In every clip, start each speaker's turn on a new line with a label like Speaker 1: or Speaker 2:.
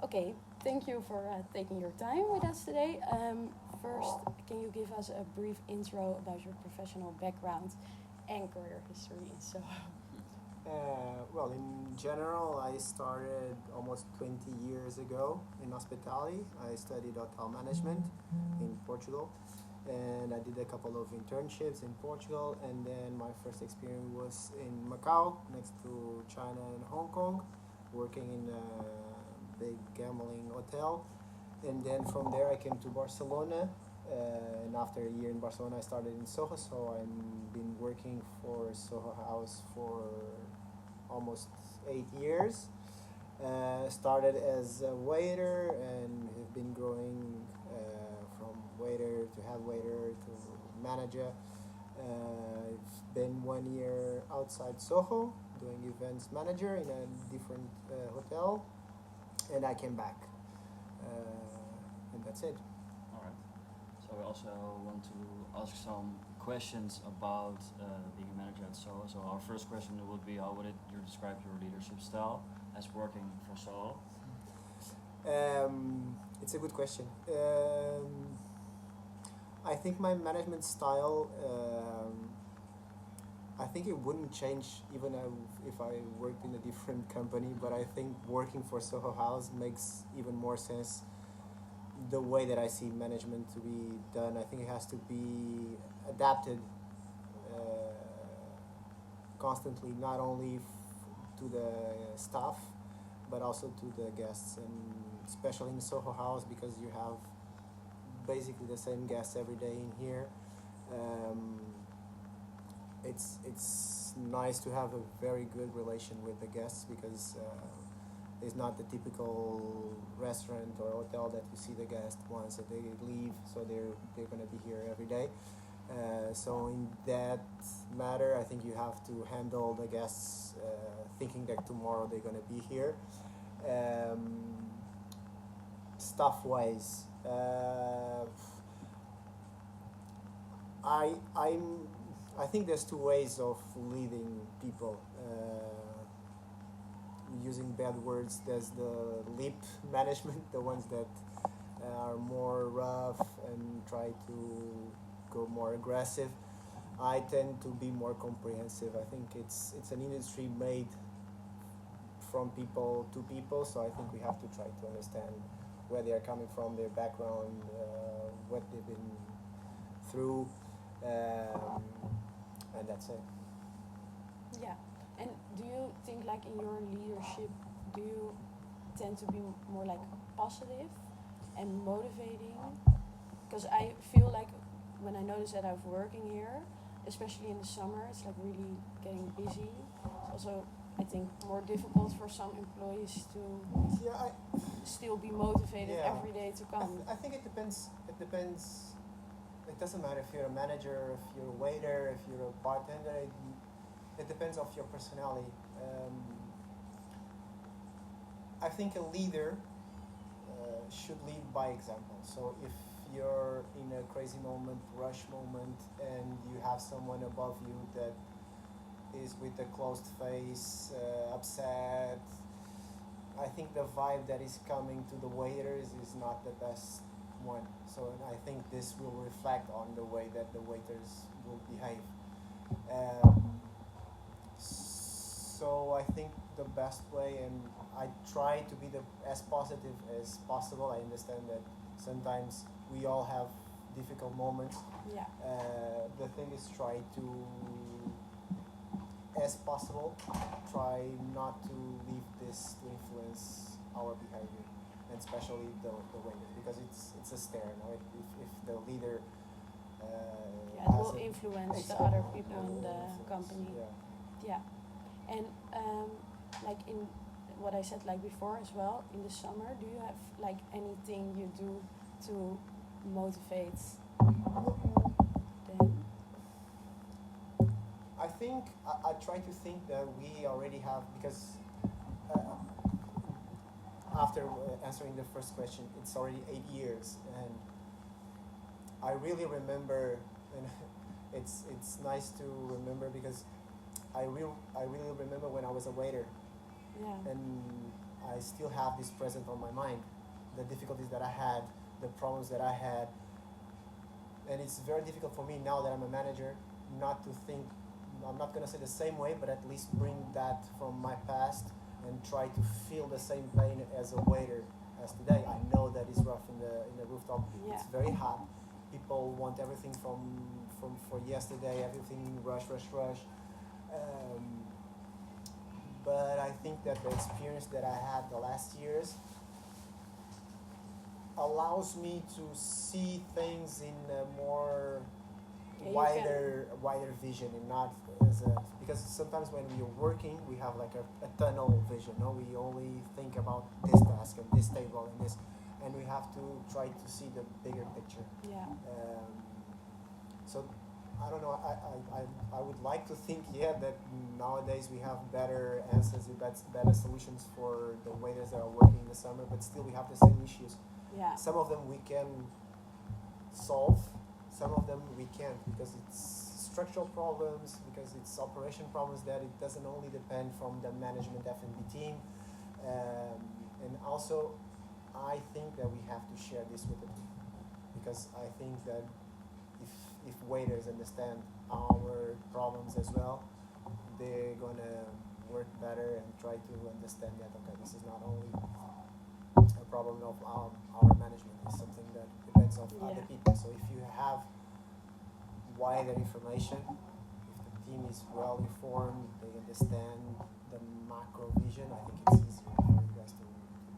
Speaker 1: Okay, thank you for taking your time with us today. First, can you give us a brief intro about your professional background and career history in Soho?
Speaker 2: Well, in general, I started almost 20 years ago in hospitality. I studied hotel management in Portugal, and I did a couple of internships in Portugal, and then my first experience was in Macau, next to China and Hong Kong, working in a big gambling hotel. And then from there, I came to Barcelona, and after a year in Barcelona, I started in Soho. So I've been working for Soho House for almost 8 years. Started as a waiter and have been growing from waiter to head waiter to manager. It's been 1 year outside Soho doing events manager in a different hotel, and I came back, and that's it.
Speaker 3: All right. So we also want to ask some questions about being a manager at Soho. So our first question would be, how would you describe your leadership style as working for Soho?
Speaker 2: It's a good question. I think my management style, I think it wouldn't change even if I worked in a different company, but I think working for Soho House makes even more sense. The way that I see management to be done, I think it has to be adapted constantly, not only to the staff, but also to the guests, and especially in Soho House because you have basically the same guests every day in here. It's nice to have a very good relation with the guests because it's not the typical restaurant or hotel that you see the guest once and they leave, so they're gonna be here every day. So in that matter, I think you have to handle the guests thinking that tomorrow they're gonna be here. Staff wise, I think there's two ways of leading people. Using bad words, there's the lip management, the ones that are more rough and try to go more aggressive. I tend to be more comprehensive. I think it's an industry made from people to people, so I think we have to try to understand where they are coming from, their background, what they've been through, and that's it.
Speaker 1: Yeah. And do you think, like, in your leadership, do you tend to be more like positive and motivating? Because I feel like when I notice that I'm working here, especially in the summer, it's like really getting busy. It's also, I think, more difficult for some employees to
Speaker 2: Yeah,
Speaker 1: still be motivated
Speaker 2: Yeah.
Speaker 1: every day to come.
Speaker 2: I think it depends. It depends. It doesn't matter if you're a manager, if you're a waiter, if you're a bartender. It depends of your personality. I think a leader should lead by example. So if you're in a crazy moment, rush moment, and you have someone above you that is with a closed face, upset, I think the vibe that is coming to the waiters is not the best one. So I think this will reflect on the way that the waiters will behave. So I think the best way, and I try to be as positive as possible. I understand that sometimes we all have difficult moments.
Speaker 1: Yeah.
Speaker 2: The thing is try to, as possible, try not to leave this to influence our behavior, and especially the waiters, because it's a stare. No? If the leader
Speaker 1: Yeah, it will influence the other people in the company.
Speaker 2: Yeah.
Speaker 1: Yeah. And like in what I said like before as well, in the summer, do you have like anything you do to motivate them?
Speaker 2: I think I try to think that we already have, because after answering the first question, it's already 8 years, and I really remember, and it's nice to remember because I really remember when I was a waiter,
Speaker 1: Yeah.
Speaker 2: and I still have this present on my mind, the difficulties that I had, the problems that I had, and it's very difficult for me now that I'm a manager not to think. I'm not gonna say the same way, but at least bring that from my past and try to feel the same pain as a waiter as today. I know that it's rough in the rooftop.
Speaker 1: Yeah.
Speaker 2: It's very hot. People want everything from for yesterday. Everything rush. Um, but I think that the experience that I had the last years allows me to see things in a more
Speaker 1: Yeah, you
Speaker 2: wider vision, and not as a, because sometimes when we're working we have like a tunnel vision. No, we only think about this task and this table and this, and we have to try to see the bigger picture.
Speaker 1: Yeah.
Speaker 2: So I don't know. I would like to think, yeah, that nowadays we have better answers, better solutions for the waiters that are working in the summer, but still we have the same issues.
Speaker 1: Yeah.
Speaker 2: Some of them we can solve, some of them we can't, because it's structural problems, because it's operation problems that it doesn't only depend from the management F&B team, and also I think that we have to share this with the team, because I think that if waiters understand our problems as well, they're gonna work better and try to understand that, okay, this is not only a problem of our management, it's something that depends on other people. So if you have wider information, if the team is well informed, they understand the macro vision, I think it's easier for you guys to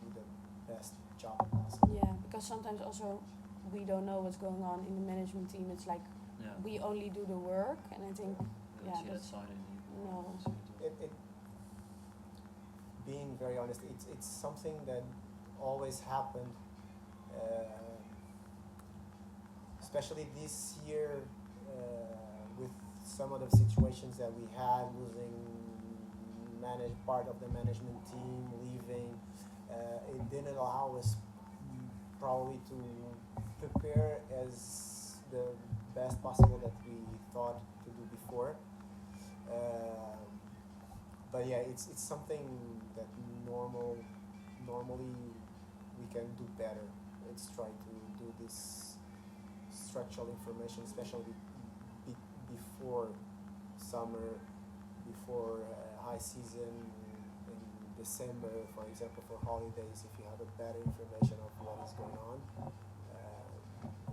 Speaker 2: do the best job possible.
Speaker 1: Yeah, because sometimes also we don't know what's going on in the management team. It's like
Speaker 3: Yeah.
Speaker 1: we only do the work, and I think
Speaker 3: We don't
Speaker 1: yeah,
Speaker 3: see that
Speaker 1: that's
Speaker 3: side in you.
Speaker 1: no.
Speaker 2: Being very honest, it's something that always happened, especially this year, with some of the situations that we had, losing part of the management team, leaving. It didn't allow us probably to prepare as the best possible that we thought to do before. But yeah, it's something that normally we can do better. Let's try to do this structural information, especially before summer, before high season in December, for example, for holidays. If you have a better information of what is going on,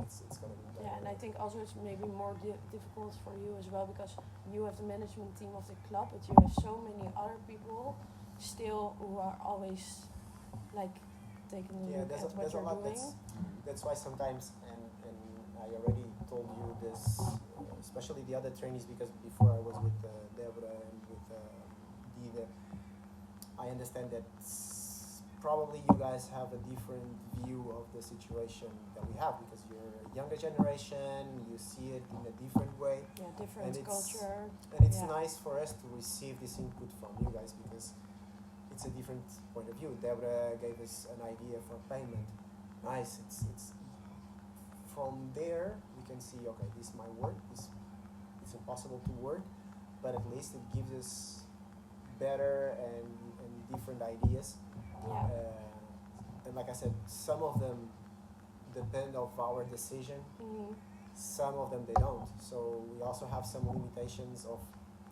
Speaker 2: it's gonna be better.
Speaker 1: Yeah, and I think also it's maybe more difficult for you as well, because you have the management team of the club, but you have so many other people still who are always like taking a
Speaker 2: Yeah,
Speaker 1: look
Speaker 2: there's
Speaker 1: at what
Speaker 2: a
Speaker 1: you're
Speaker 2: lot.
Speaker 1: doing.
Speaker 2: That's why sometimes, and I already told you this, especially the other trainees, because before I was with Deborah and with Dida, I understand that probably you guys have a different view of the situation that we have, because you're a younger generation, you see it in a different way,
Speaker 1: Yeah, different
Speaker 2: And it's-
Speaker 1: culture.
Speaker 2: and it's
Speaker 1: Yeah.
Speaker 2: nice for us to receive this input from you guys, because it's a different point of view. Deborah gave us an idea for payment. Nice. It's from there we can see, okay, this might work. It's impossible to work, but at least it gives us better and different ideas.
Speaker 1: Yeah.
Speaker 2: And like I said, some of them depend of our decision.
Speaker 1: Mhm.
Speaker 2: Some of them they don't. So we also have some limitations of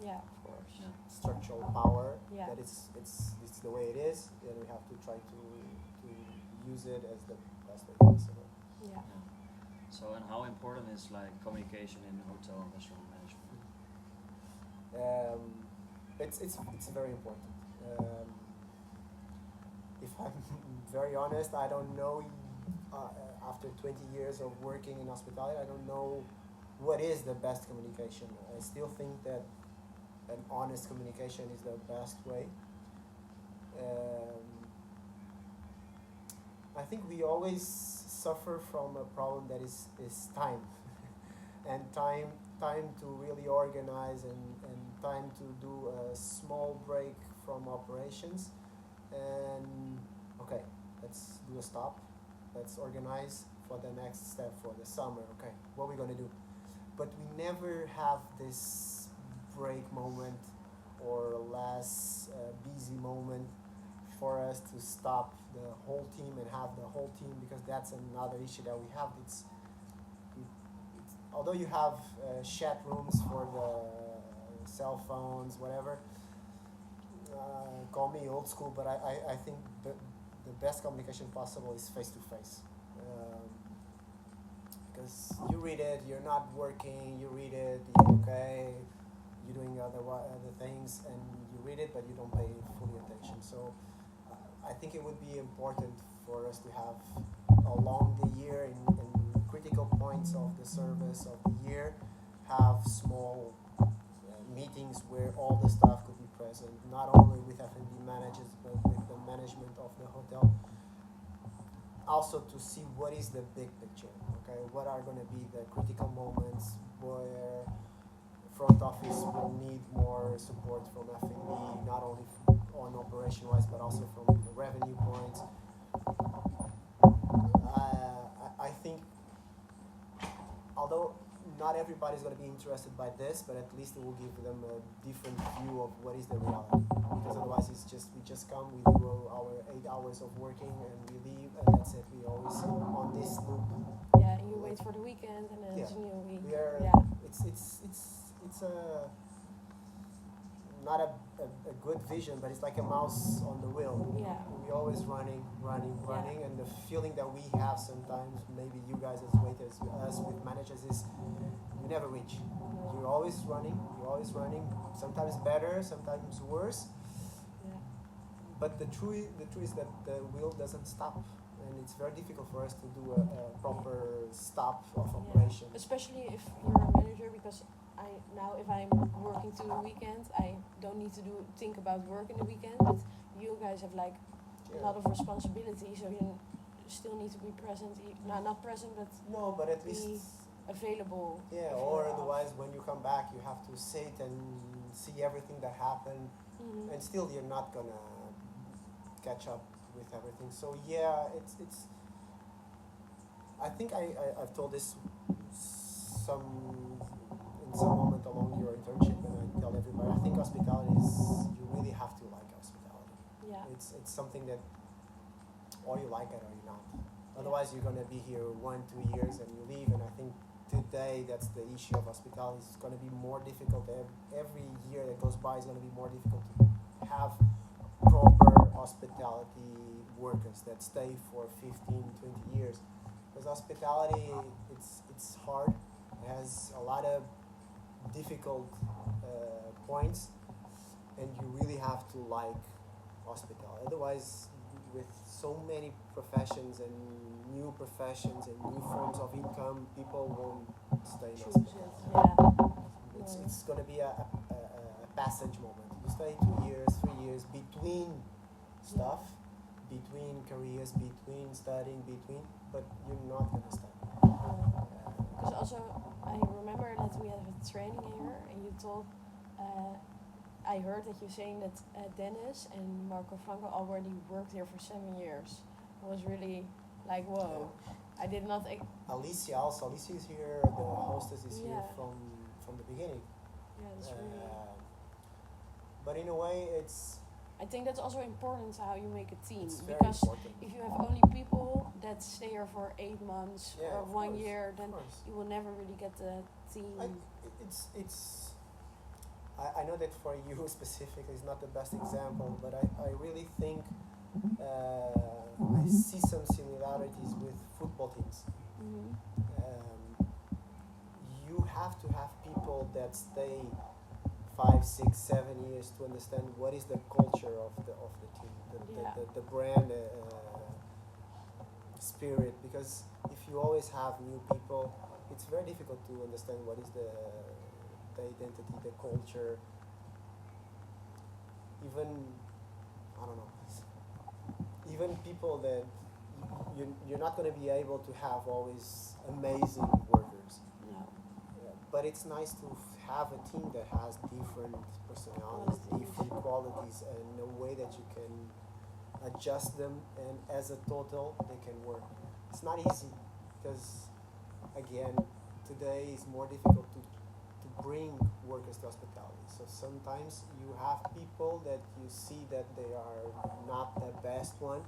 Speaker 1: Yeah, of course.
Speaker 3: Yeah.
Speaker 2: structural power.
Speaker 1: Yeah.
Speaker 2: That it's the way it is, and we have to try to use it as the best way possible.
Speaker 1: Yeah.
Speaker 3: Yeah. So, and how important is like communication in hotel and restaurant management?
Speaker 2: It's very important. If I'm very honest, I don't know. After 20 years of working in hospitality, I don't know what is the best communication. I still think that an honest communication is the best way. I think we always suffer from a problem that is time, and time to really organize, and time to do a small break from operations, and okay, let's do a stop, let's organize for the next step for the summer. Okay, what are we gonna do? But we never have this break moment or less busy moment for us to stop the whole team and have the whole team, because that's another issue that we have. Although you have chat rooms for the cell phones, whatever, call me old school, but I think the best communication possible is face to face. Because you read it, you're not working, you read it, you're okay, you're doing other things, and you read it, but you don't pay fully attention. So I think it would be important for us to have along the year in critical points of the service of the year, have small meetings where all the staff could be present, not only with F&B managers, but with the management of the hotel. Also to see what is the big picture, okay? What are going to be the critical moments where front office will need more support from F&B, not only on operation-wise, but also from the revenue points. I think, although not everybody's going to be interested by this, but at least it will give them a different view of what is the reality. Because otherwise, we just come, we do our 8 hours of working, and we leave, and that's it. We always on this loop.
Speaker 1: Yeah, and you wait for the weekend, and then it's a new week.
Speaker 2: It's not a good vision, but it's like a mouse on the wheel.
Speaker 1: Yeah.
Speaker 2: We're always running, and the feeling that we have sometimes, maybe you guys as waiters, us with managers, is you never reach. You're always running, sometimes better, sometimes worse.
Speaker 1: Yeah.
Speaker 2: But the truth is that the wheel doesn't stop, and it's very difficult for us to do a proper stop of operation.
Speaker 1: Especially if you're a manager, because if I'm working to the weekend, I don't need to think about work in the weekend, but you guys have like a lot of responsibility, so you still need to be present. Not present, but
Speaker 2: no, but at least
Speaker 1: available.
Speaker 2: Yeah, or otherwise when you come back, you have to sit and see everything that happened, and still you're not gonna catch up with everything. So yeah, it's. I think I've told this in some moment along your internship, and I tell everybody, I think hospitality is, you really have to like hospitality.
Speaker 1: Yeah.
Speaker 2: It's something that, or you like it or you not. Otherwise, you're gonna be here 1-2 years and you leave. And I think today that's the issue of hospitality. It's gonna be more difficult. Every year that goes by is gonna be more difficult to have proper hospitality workers that stay for 15-20 years. Because hospitality, it's hard. It has a lot of difficult points, and you really have to like hospitality. Otherwise, with so many professions and new professions and new forms of income, people won't stay in hospitality. It's going to be a passage moment. You stay 2 years, 3 years between stuff, between careers, between studying, but you're not going to stay.
Speaker 1: Because also, I remember that we had a training here, and you told, I heard that you're saying that Dennis and Marco Franco already worked here for 7 years. It was really like, whoa. I did not...
Speaker 2: Alicia is here, the hostess is here from the beginning.
Speaker 1: Yeah, that's really...
Speaker 2: But in a way,
Speaker 1: I think that's also important how you make a team,
Speaker 2: it's very
Speaker 1: because
Speaker 2: important.
Speaker 1: if you have only people that stay here for 8 months or 1 year, then you will never really get the team.
Speaker 2: I know that for you specifically is not the best example, but I really think I see some similarities with football teams. You have to have people that stay 5, 6, 7 years to understand what is the culture of the team, the brand spirit. Because if you always have new people, it's very difficult to understand what is the identity, the culture. Even I don't know. Even people that you're not going to be able to have always amazing workers.
Speaker 1: No.
Speaker 2: But it's nice to have a team that has different personalities, different qualities, and a way that you can adjust them, and as a total, they can work. It's not easy, because, again, today is more difficult to bring workers to hospitality. So sometimes you have people that you see that they are not the best one,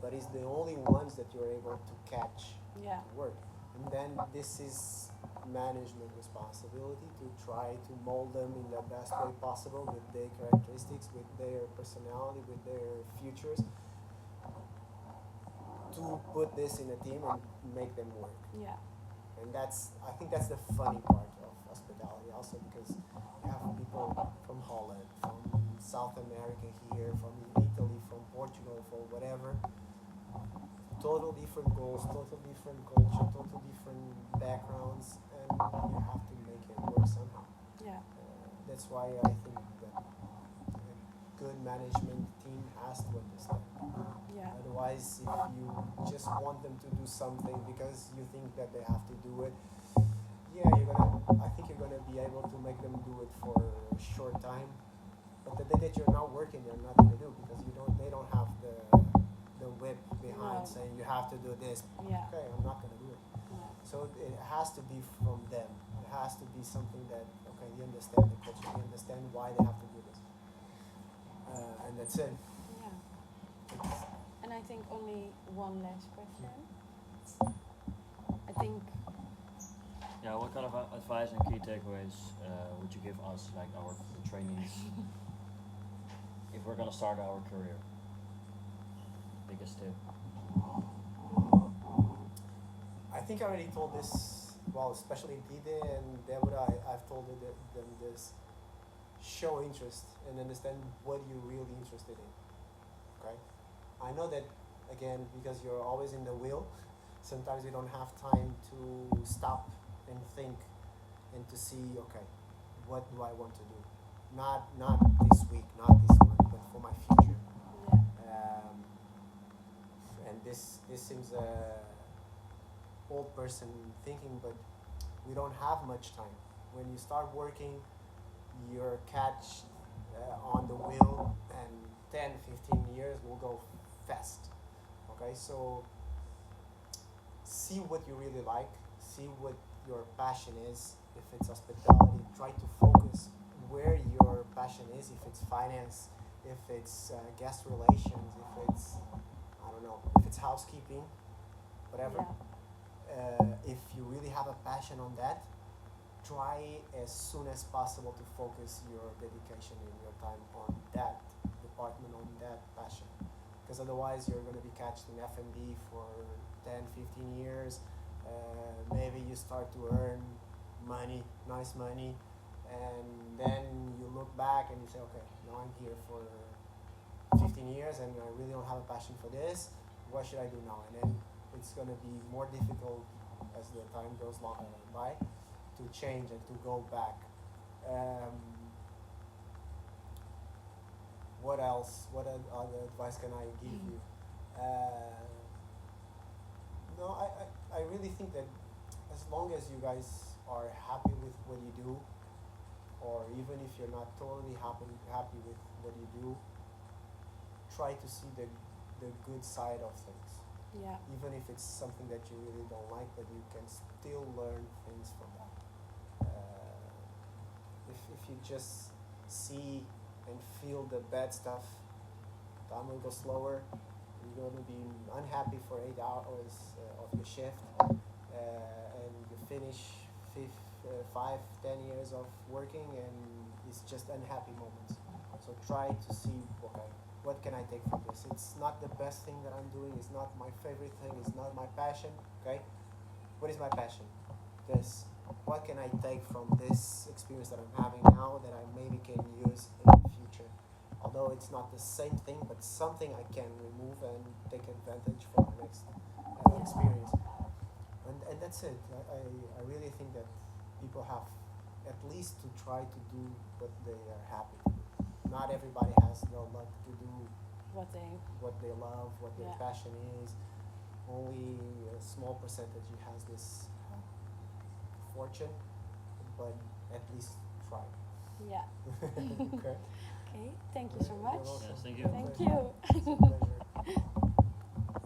Speaker 2: but it's the only ones that you're able to catch
Speaker 1: Yeah.
Speaker 2: to work. And then this is management responsibility to try to mold them in the best way possible with their characteristics, with their personality, with their futures, to put this in a team and make them work.
Speaker 1: Yeah.
Speaker 2: And I think that's the funny part of hospitality also, because you have people from Holland, from South America here, from Italy, from Portugal, from whatever. Total different goals, total different culture, total different backgrounds, and you have to make it work somehow.
Speaker 1: Yeah.
Speaker 2: That's why I think that a good management team has to understand.
Speaker 1: Yeah.
Speaker 2: Otherwise, if you just want them to do something because you think that they have to do it, yeah, I think you're gonna be able to make them do it for a short time. But the day that you're not working, they're not gonna do, because they don't have the whip behind
Speaker 1: No.
Speaker 2: saying you have to do this.
Speaker 1: Yeah.
Speaker 2: Okay, I'm not gonna do it.
Speaker 1: No.
Speaker 2: So it has to be from them. It has to be something that, okay, they understand the culture, they understand why they have to do this, and that's it.
Speaker 1: Yeah.
Speaker 2: It's,
Speaker 1: And I think only one last question. I think
Speaker 3: Yeah, what kind of advice and key takeaways would you give us, like our trainees, if we're gonna start our career? Biggest tip.
Speaker 2: I think I already told this, well, especially Dide and Deborah, I've told them this: show interest and understand what you're really interested in. Okay? I know that, again, because you're always in the wheel, sometimes you don't have time to stop and think and to see, okay, what do I want to do? Not this week, not this month, but for my future.
Speaker 1: yeah.
Speaker 2: And this seems old person thinking, but we don't have much time. When you start working, you're catch on the wheel, and 10, 15 years will go fast. Okay, so see what you really like, see what your passion is. If it's hospitality, try to focus where your passion is. If it's finance, if it's guest relations, if it's, I don't know, if it's housekeeping, whatever. If you really have a passion on that, try as soon as possible to focus your dedication and your time on that department, on that passion. Because otherwise you're going to be catched in F&B for 10, 15 years. Maybe you start to earn money, nice money, and then you look back and you say, okay, now I'm here for 15 years and I really don't have a passion for this. What should I do now? And then it's going to be more difficult as the time goes by to change and to go back. What else? What other advice can I give you? No, I really think that as long as you guys are happy with what you do, or even if you're not totally happy with what you do, try to see the good side of things.
Speaker 1: Yeah.
Speaker 2: Even if it's something that you really don't like, but you can still learn things from that. If you just see and feel the bad stuff, time will go slower. You're going to be unhappy for 8 hours of your shift, and you finish 5, 10 years of working, and it's just unhappy moments. So try to see, okay, what can I take from this? It's not the best thing that I'm doing. It's not my favorite thing. It's not my passion. Okay, what is my passion? This. What can I take from this experience that I'm having now that I maybe can use in the future? Although it's not the same thing, but something I can remove and take advantage for the next experience. And that's it. I really think that people have at least to try to do what they are happy to do. Not everybody has the luck to do
Speaker 1: What they
Speaker 2: love, what their
Speaker 1: Yeah.
Speaker 2: passion is. Only a small percentage has this fortune, but at least try.
Speaker 1: Yeah.
Speaker 2: Okay.
Speaker 1: Okay. Thank you so
Speaker 2: You're
Speaker 1: much.
Speaker 2: welcome.
Speaker 3: Yes, thank you.
Speaker 2: My
Speaker 1: Thank
Speaker 2: pleasure.
Speaker 1: you.
Speaker 2: It's a pleasure.